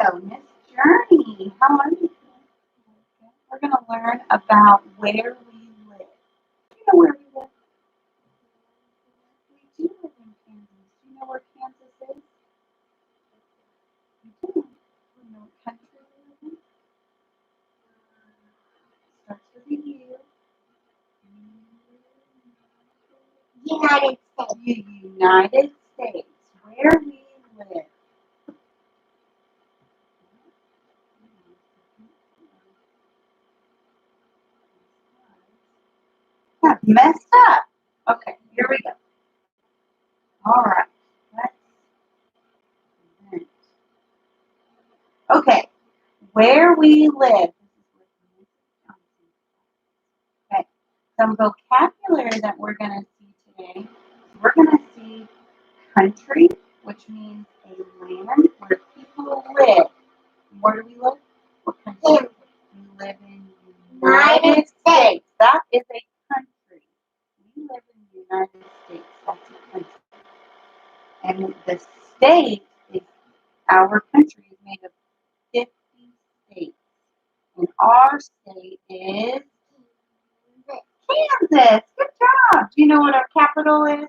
Hello, Miss Journey. How are you? We're going to learn about where we live. Do you know where we live? We do live in Kansas. Do you know where Kansas is? You do. You know what country we live in? Starts with a U. United States. United States. Where we live. Got messed up. Okay, here we go. All right. Okay, where we live. Okay, some vocabulary that we're going to see today. We're going to see country, which means a land where people live. Where do we live? What country? We live in the United States. That is a country. We live in the United States. That's a country. And the state is, our country is made of 50 states. And our state is Kansas. Good job. Do you know what our capital is?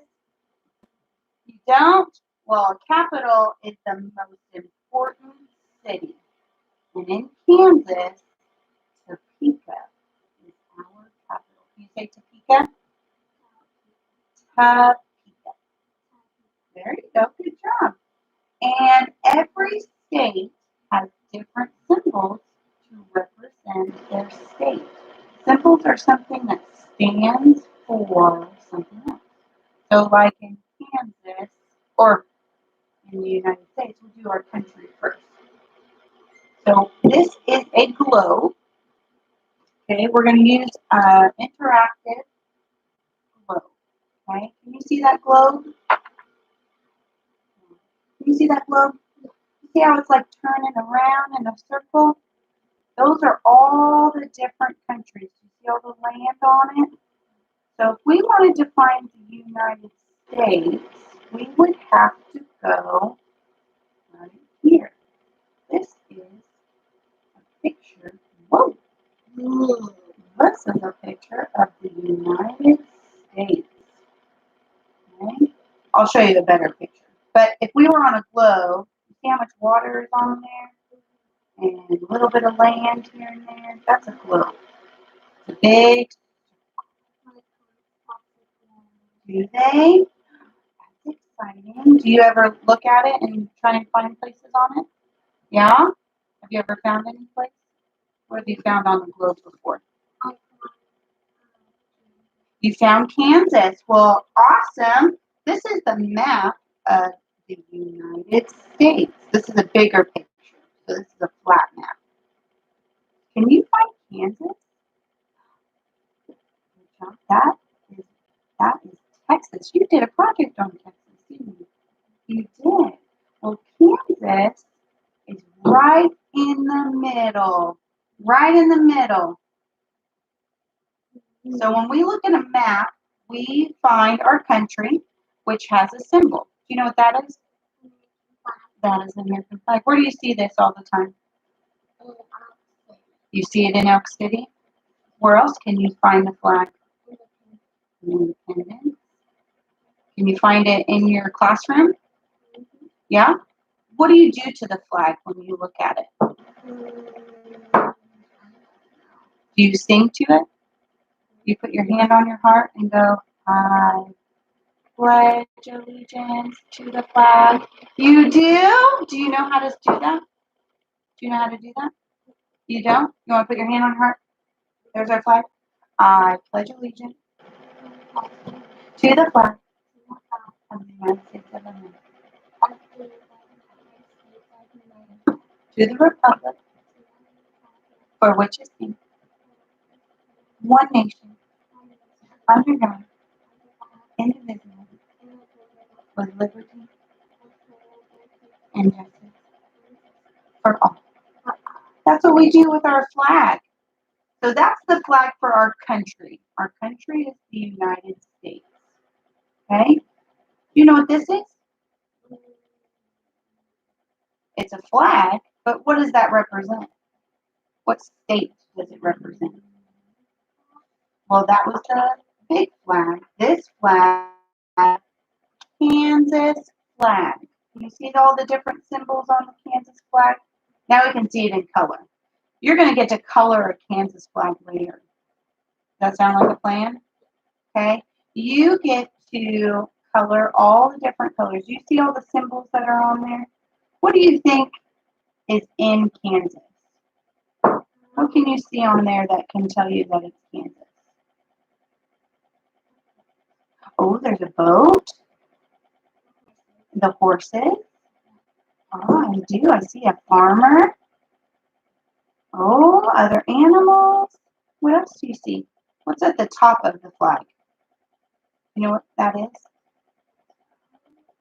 You don't? Well, capital is the most important city. And in Kansas, Topeka is our capital. Can you say Topeka? Topeka. There you go. Good job. And every state has different symbols to represent their state. Symbols are something that stands for something else. So like in Kansas, or in the United States, we'll do our country first. So this is a globe. Okay, we're going to use interactive globe. Okay, can you see that globe? Can you see that globe? You see how it's like turning around in a circle? Those are all the different countries. You see all the land on it? So if we wanted to find the United States, we would have to go right here. This is a picture. Whoa! This is a picture of the United States. Okay? I'll show you a better picture. But if we were on a globe, you see how much water is on there? And a little bit of land here and there. That's a globe. It's a big. Do they? That's exciting. Do you ever look at it and try and find places on it? Yeah? Have you ever found any place? What have you found on the globe before? You found Kansas. Well, awesome. This is the map of the United States. This is a bigger picture. So this is a flat map. Can you find Kansas? That is Texas. You did a project on Texas, didn't you? You did. Well, Kansas is right in the middle. Right in the middle. So when we look at a map, we find our country, which has a symbol. Do you know what that is? That is the American flag. Where do you see this all the time? You see it in Elk City? Where else can you find the flag? Independence. Can you find it in your classroom? Yeah? What do you do to the flag when you look at it? Do you sing to it? You put your hand on your heart and go, I pledge allegiance to the flag. You do? Do you know how to do that? Do you know how to do that? You don't? You want to put your hand on your heart? There's our flag. I pledge allegiance to the flag of the United States of America, to the republic for which it stands, one nation, under God, indivisible, with liberty and justice for all. That's what we do with our flag. So that's the flag for our country. Our country is the United States. Okay? You know what this is? It's a flag, But what does that represent? What state does it represent? Well, that was the big flag. This flag, Kansas flag. You see all the different symbols on the Kansas flag? Now we can see it in color. You're going to get to color a Kansas flag later. Does that sound like a plan? Okay. You get to color all the different colors. You see all the symbols that are on there? What do you think is in Kansas? What can you see on there that can tell you that it's Kansas? Oh, there's a boat. The horses. Oh, I do. I see a farmer. Oh, other animals. What else do you see? What's at the top of the flag? You know what that is?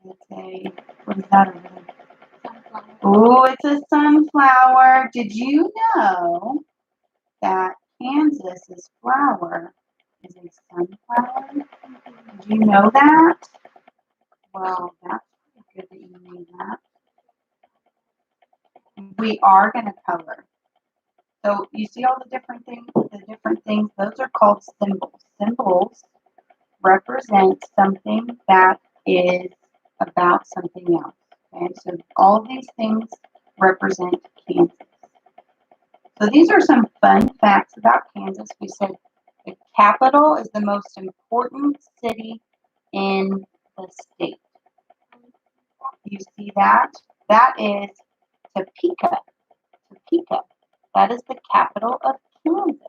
It's a, what is that over there? Oh, it's a sunflower. Did you know that Kansas's flower is a sunflower? Did you know that? Well, that's pretty good that you knew that. We are going to color. So you see all the different things, those are called symbols. Symbols represent something that is about something else. Okay, so all these things represent Kansas. So these are some fun facts about Kansas. We said the capital is the most important city in the state. You see that? That is Topeka. Topeka. That is the capital of Kansas.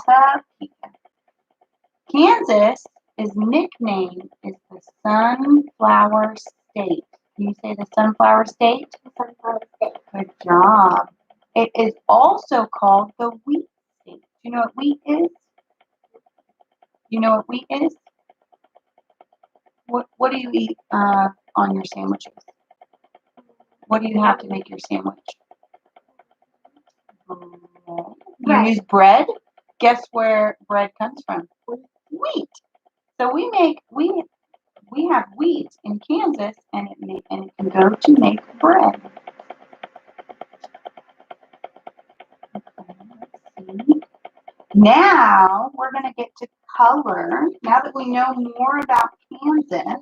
Topeka. Kansas is nicknamed as the Sunflower State. Can you say the Sunflower State? Sunflower State. Good job. It is also called the Wheat State. Do you know what wheat is? You know what wheat is? What do you eat on your sandwiches? What do you have to make your sandwich? You use bread. Guess where bread comes from? Wheat. So we have wheat in Kansas, and it can go to make bread. Now we're going to get to color. Now that we know more about Kansas,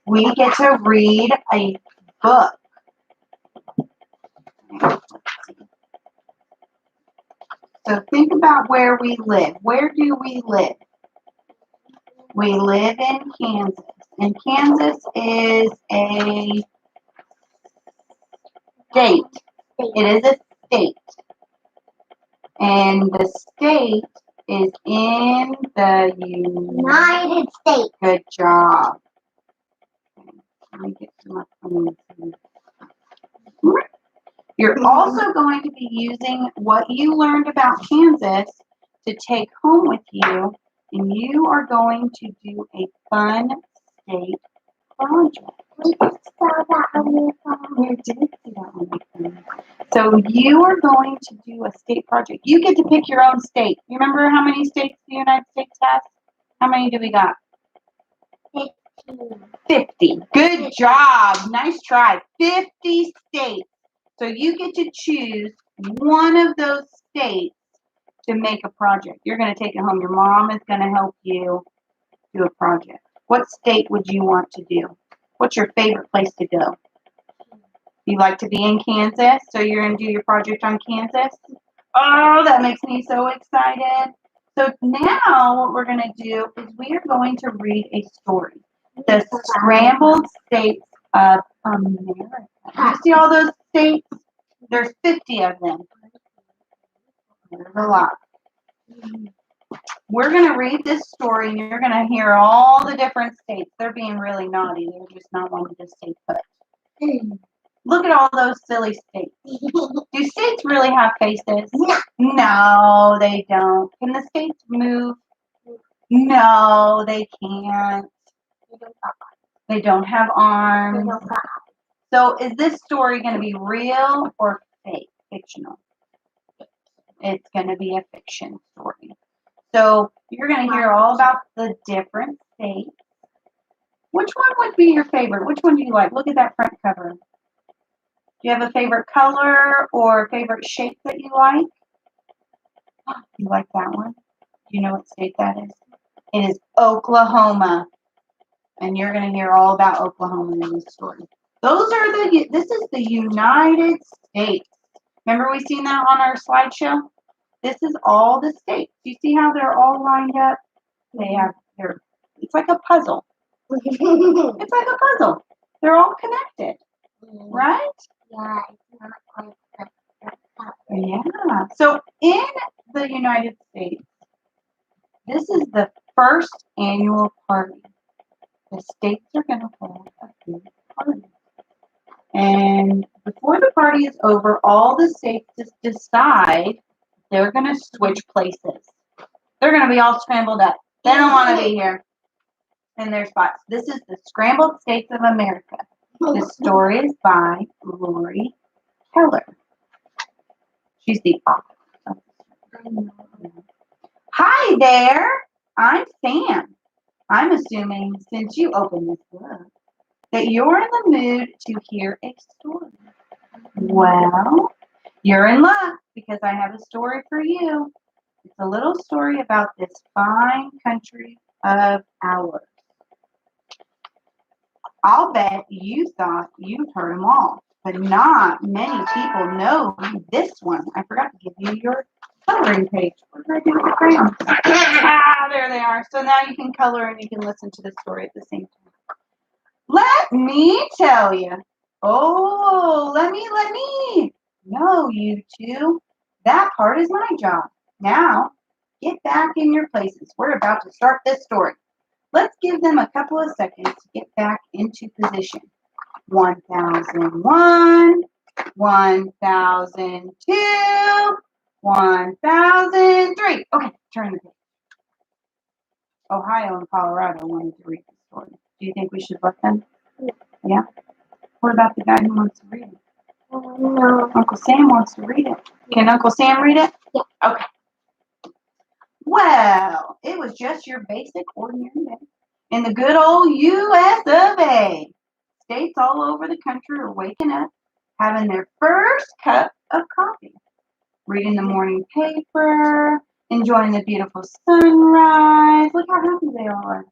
we get to read a book. So think about where we live. Where do we live? We live in Kansas. And Kansas is a state. It is a state. And the state is in the United States. Good job. Okay, let me get to my phone. You're also going to be using what you learned about Kansas to take home with you, and you are going to do a fun state project. We just saw that on your phone. You did see that on my phone. So you are going to do a state project. You get to pick your own state. You remember how many states the United States has? How many do we got? 50. Good job. Nice try. 50 states. So you get to choose one of those states to make a project. You're going to take it home. Your mom is going to help you do a project. What state would you want to do? What's your favorite place to go? You like to be in Kansas, so you're going to do your project on Kansas? Oh, that makes me so excited. So now what we're going to do is we are going to read a story. The Scrambled States of America. You see all those states? There's 50 of them. There's a lot. We're going to read this story, and you're going to hear all the different states. They're being really naughty. They're just not wanting to stay put. Look at all those silly states. Do states really have faces? No, they don't. Can the states move? No, they can't. They don't have arms. So is this story going to be real or fake? Fictional? It's going to be a fiction story. So you're going to hear all about the different states. Which one would be your favorite? Which one do you like? Look at that front cover. Do you have a favorite color or favorite shape that you like? You like that one? Do you know what state that is? It is Oklahoma. And you're going to hear all about Oklahoma in this story. This is the United States. Remember we seen that on our slideshow? This is all the states. You see how they're all lined up? It's like a puzzle. It's like a puzzle. They're all connected, right? Yeah, it's not like Yeah. So in the United States, this is the first annual party. The states are going to hold a big party. And before the party is over, all the states just decide they're going to switch places. They're going to be all scrambled up. They don't want to be here in their spots. This is the Scrambled States of America. The story is by Lori Keller. She's the author. Hi there. I'm Sam. I'm assuming since you opened this book that you're in the mood to hear a story. Well, you're in luck because I have a story for you. It's a little story about this fine country of ours. I'll bet you thought you'd heard them all, but not many people know this one. I forgot to give you your coloring page. What did I do with the crayons? There they are. So now you can color and you can listen to the story at the same time. Let me tell you. Oh, let me. No, you two. That part is my job. Now, get back in your places. We're about to start this story. Let's give them a couple of seconds to get back into position. 1001, 1002, 1003. Okay, turn the page. Ohio and Colorado wanted to read the story. Do you think we should let them? Yeah? What about the guy who wants to read it? No. Uncle Sam wants to read it. Can Uncle Sam read it? Yeah. Okay. Well, it was just your basic ordinary day in the good old US of A. States all over the country are waking up, having their first cup of coffee, reading the morning paper, enjoying the beautiful sunrise. Look how happy they all are.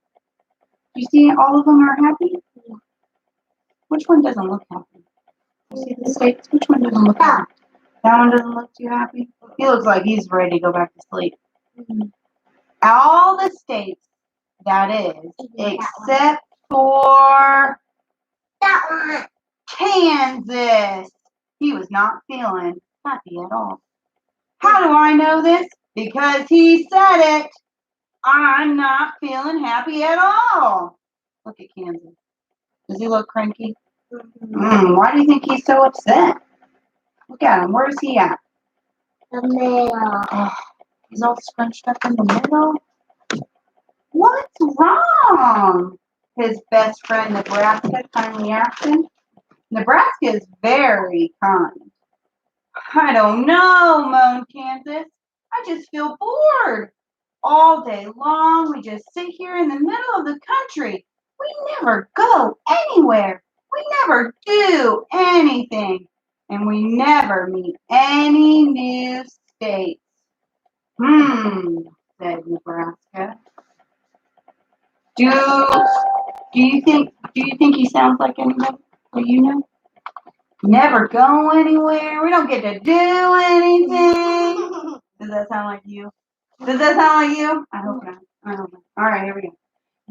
You see all of them are happy? Yeah. Which one doesn't look happy? You see the states? Which one doesn't look happy? That one doesn't look too happy? He looks like he's ready to go back to sleep. All the states, that is, except for That one. Kansas. He was not feeling happy at all. How do I know this? Because he said it. I'm not feeling happy at all. Look at Kansas. Does he look cranky? Why do you think he's so upset? Look at him. Where's he at? The middle. Oh, he's all scrunched up in the middle. What's wrong? His best friend Nebraska kindly asked him. Nebraska is very kind. I don't know, moaned Kansas. I just feel bored. All day long, we just sit here in the middle of the country. We never go anywhere. We never do anything. And we never meet any new states. Said Nebraska. Do you think he sounds like anybody that you know? Never go anywhere. We don't get to do anything. Does that sound like you? Does that sound like you? I hope not. All right, here we go.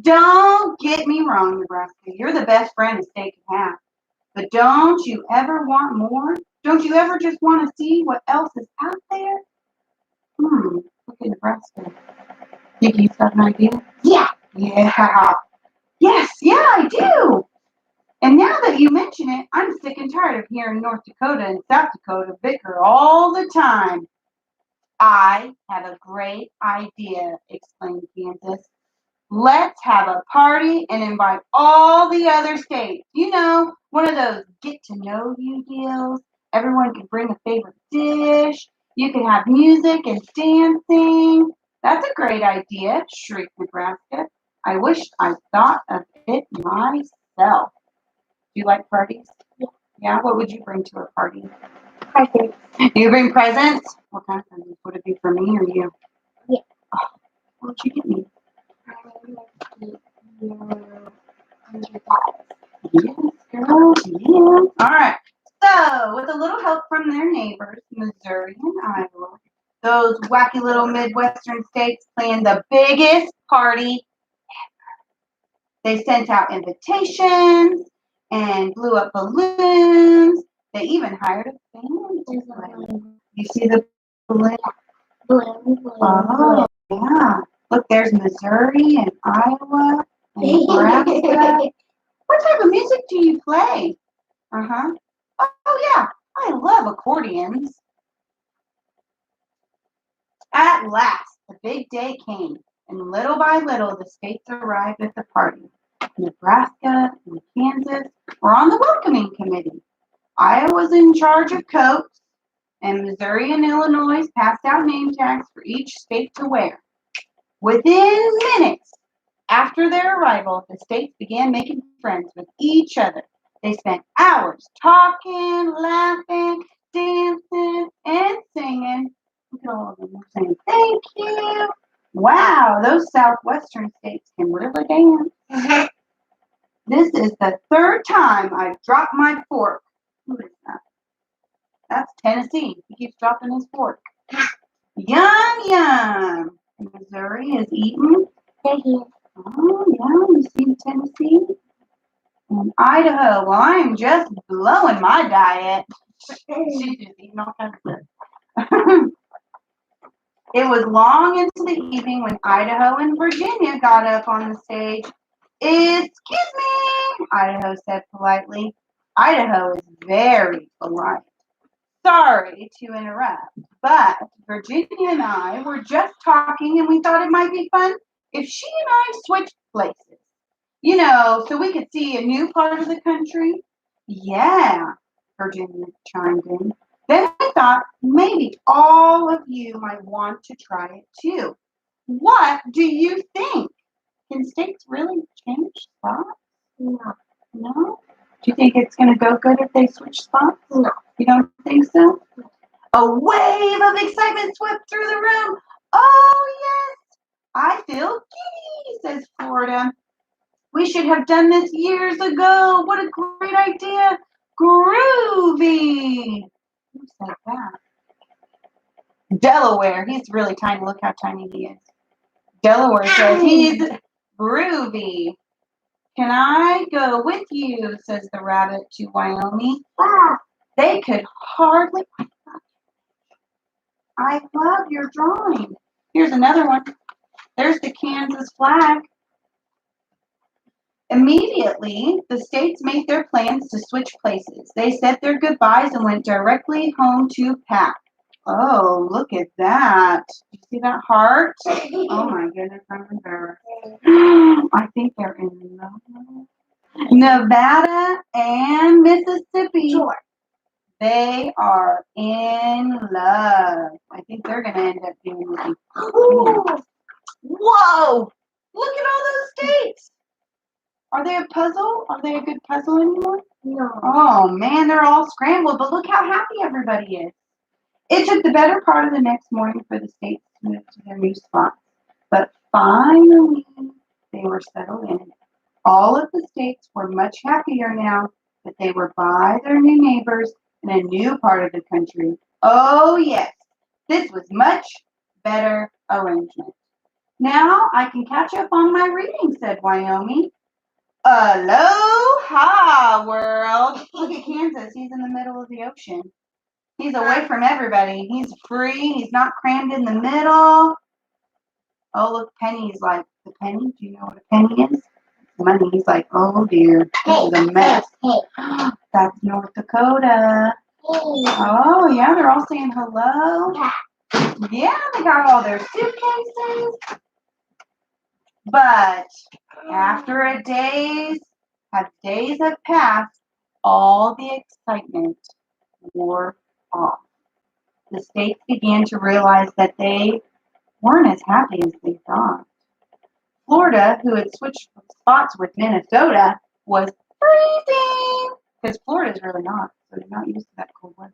Don't get me wrong, Nebraska. You're the best friend a state can have. But don't you ever want more? Don't you ever just want to see what else is out there? Look at Nebraska. Think you've got an idea? Yeah. Yes, I do. And now that you mention it, I'm sick and tired of hearing North Dakota and South Dakota bicker all the time. I have a great idea, exclaimed Kansas. Let's have a party and invite all the other states. You know, one of those get-to-know-you deals. Everyone can bring a favorite dish. You can have music and dancing. That's a great idea, shrieked Nebraska. I wish I'd thought of it myself. Do you like parties? Yeah. Yeah, what would you bring to a party? Presents. You bring presents? What kind of presents? Would it be for me or you? Yeah. Oh, what would you get me? Yes, girl. Yeah. All right. So, with a little help from their neighbors, Missouri and Iowa, those wacky little Midwestern states planned the biggest party. They sent out invitations and blew up balloons. They even hired a band to play. You see the balloon? Oh, yeah. Look, there's Missouri and Iowa and Nebraska. What type of music do you play? Uh-huh. Oh, yeah. I love accordions. At last, the big day came, and little by little, the states arrived at the party. Nebraska and Kansas were on the welcoming committee. Iowa was in charge of coats, and Missouri and Illinois passed out name tags for each state to wear. Within minutes after their arrival, the states began making friends with each other. They spent hours talking, laughing, dancing, and singing. Look at all of them saying, thank you. Wow, those southwestern states can really dance. This is the third time I've dropped my fork. Who is that? That's Tennessee. He keeps dropping his fork. Yum, yum. Missouri is eating. Oh, yeah, you see Tennessee? And Idaho. Well, I am just blowing my diet. She's just eating all kinds of stuff. It was long into the evening when Idaho and Virginia got up on the stage. Excuse me, Idaho said politely. Idaho is very polite. Sorry to interrupt, but Virginia and I were just talking and we thought it might be fun if she and I switched places. You know, so we could see a new part of the country. Yeah, Virginia chimed in. Then I thought maybe all of you might want to try it too. What do you think? Can states really change spots? No. No? Do you think it's going to go good if they switch spots? No. You don't think so? A wave of excitement swept through the room. Oh, yes, I feel giddy, says Florida. We should have done this years ago. What a great idea. Groovy. Who said that? Delaware. He's really tiny. Look how tiny he is. Delaware says he's groovy. Can I go with you, says the rabbit to Wyoming. They could hardly. I love your drawing. Here's another one. There's the Kansas flag. Immediately, the states made their plans to switch places. They said their goodbyes and went directly home to pack. Oh, look at that. You see that heart? Oh my goodness, I'm embarrassed. I think they're in Nevada and Mississippi. Sure. They are in love. I think they're going to end up being with Whoa! Look at all those states. Are they a puzzle? Are they a good puzzle anymore? No. Oh man, they're all scrambled, but look how happy everybody is. It took the better part of the next morning for the states to move to their new spots. But finally, they were settled in. All of the states were much happier now that they were by their new neighbors in a new part of the country. Oh yes, this was much better arrangement. Now I can catch up on my reading, said Wyoming. Aloha, world. Look at Kansas. He's in the middle of the ocean. He's away from everybody. He's free. He's not crammed in the middle. Oh, look, Penny's like, the penny? Do you know what a penny is? Money. He's like, oh dear. This is a mess. That's North Dakota. Oh, yeah, they're all saying hello. Yeah, they got all their suitcases. But after days have passed, all the excitement wore off. The states began to realize that they weren't as happy as they thought. Florida, who had switched spots with Minnesota, was freezing. because Florida's really not, so they're not used to that cold weather.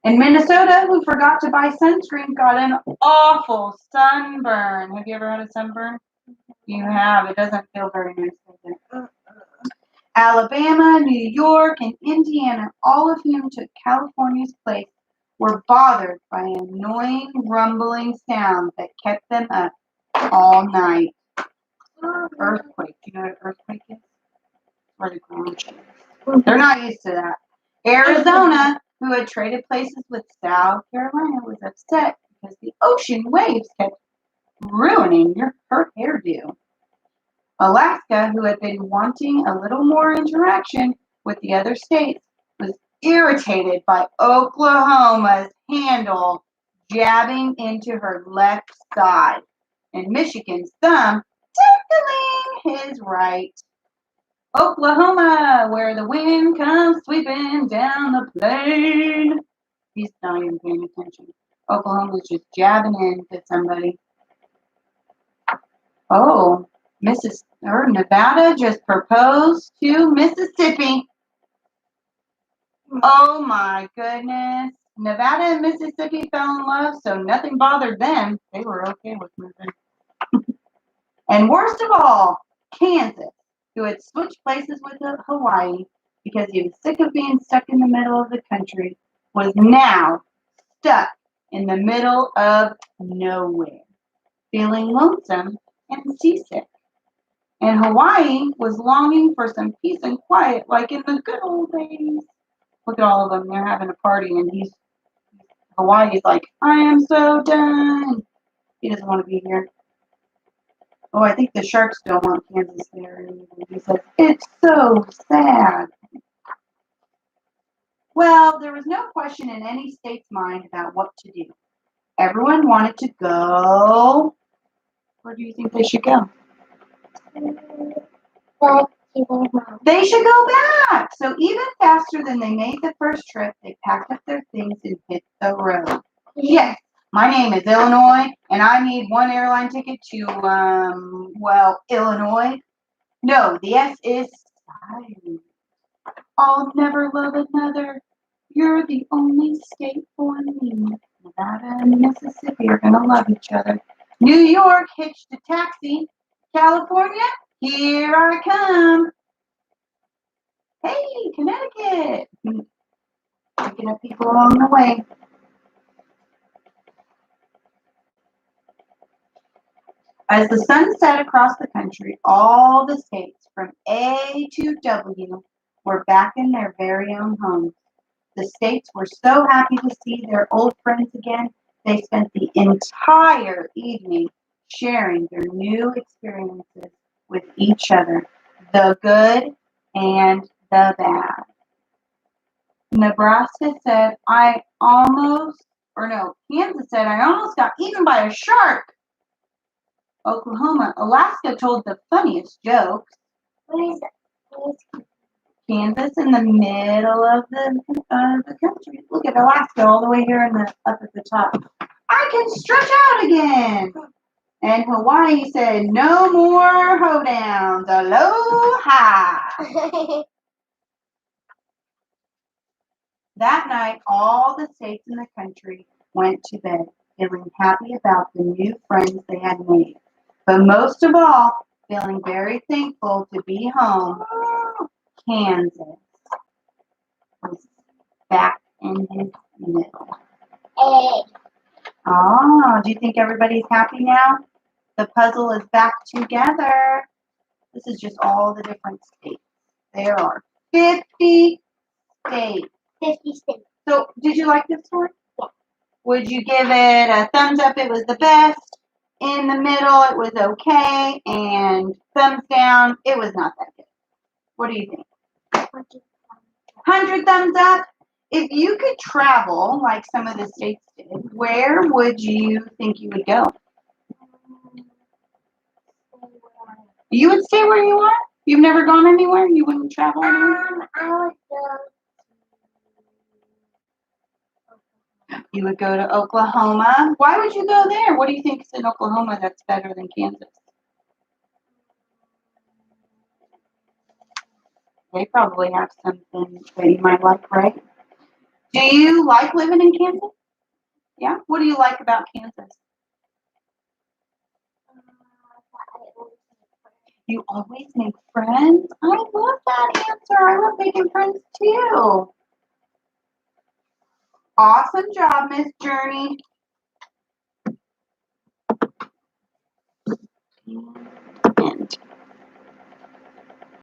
In Minnesota, who forgot to buy sunscreen got an awful sunburn. Have you ever had a sunburn? You have. It doesn't feel very nice, does it? Alabama, New York, and Indiana, all of whom took California's place, were bothered by an annoying rumbling sound that kept them up all night. Earthquake. Do you know what an earthquake is? Where the ground shakes. They're not used to that. Arizona, who had traded places with South Carolina, was upset because the ocean waves kept ruining her hairdo. Alaska, who had been wanting a little more interaction with the other states, was irritated by Oklahoma's handle jabbing into her left side, and Michigan's thumb tickling his right. Oklahoma, where the wind comes sweeping down the plain. He's not even paying attention. Oklahoma's just jabbing into somebody. Oh, Nevada just proposed to Mississippi. Oh my goodness. Nevada and Mississippi fell in love, so nothing bothered them. They were okay with moving. And worst of all, Kansas, who had switched places with Hawaii because he was sick of being stuck in the middle of the country, was now stuck in the middle of nowhere, feeling lonesome and seasick. And Hawaii was longing for some peace and quiet like in the good old days. Look at all of them. They're having a party and Hawaii's like, I am so done. He doesn't want to be here. Oh, I think the Sharks don't want Kansas there. He says, it's so sad. Well, there was no question in any state's mind about what to do. Everyone wanted to go. Where do you think they should go? Back to their mom. They should go back. So even faster than they made the first trip, they packed up their things and hit the road. Yes, my name is Illinois, and I need one airline ticket to, Illinois. No, the S is silent. I'll never love another. You're the only state for me. Nevada and Mississippi are gonna love each other. New York hitched a taxi. California, here I come. Hey, Connecticut. Picking up people along the way. As the sun set across the country, all the states from A to W were back in their very own homes. The states were so happy to see their old friends again, they spent the entire evening sharing their new experiences with each other, the good and the bad. Nebraska said, Kansas said, I almost got eaten by a shark. Alaska told the funniest jokes. Where is it? Kansas in the middle of the country. Look at Alaska all the way here up at the top. I can stretch out again. And Hawaii said, no more hoedowns. Aloha. That night, all the states in the country went to bed, feeling happy about the new friends they had made. But most of all, feeling very thankful to be home. Kansas was back in his middle. Hey. Oh, do you think everybody's happy now? The puzzle is back together. This is just all the different states. There are 50 states. 50 states. So, did you like this story? Yeah. Would you give it a thumbs up? It was the best. In the middle, it was okay. And thumbs down, it was not that good. What do you think? 100 thumbs up. If you could travel like some of the states did, where would you think you would go? You would stay where you are? You've never gone anywhere? You wouldn't travel anywhere? I would go. You would go to Oklahoma. Why would you go there? What do you think is in Oklahoma that's better than Kansas? They probably have something that you might like, right? Do you like living in Kansas? Yeah? What do you like about Kansas? You always make friends? I love that answer. I love making friends too. Awesome job, Miss Journey. And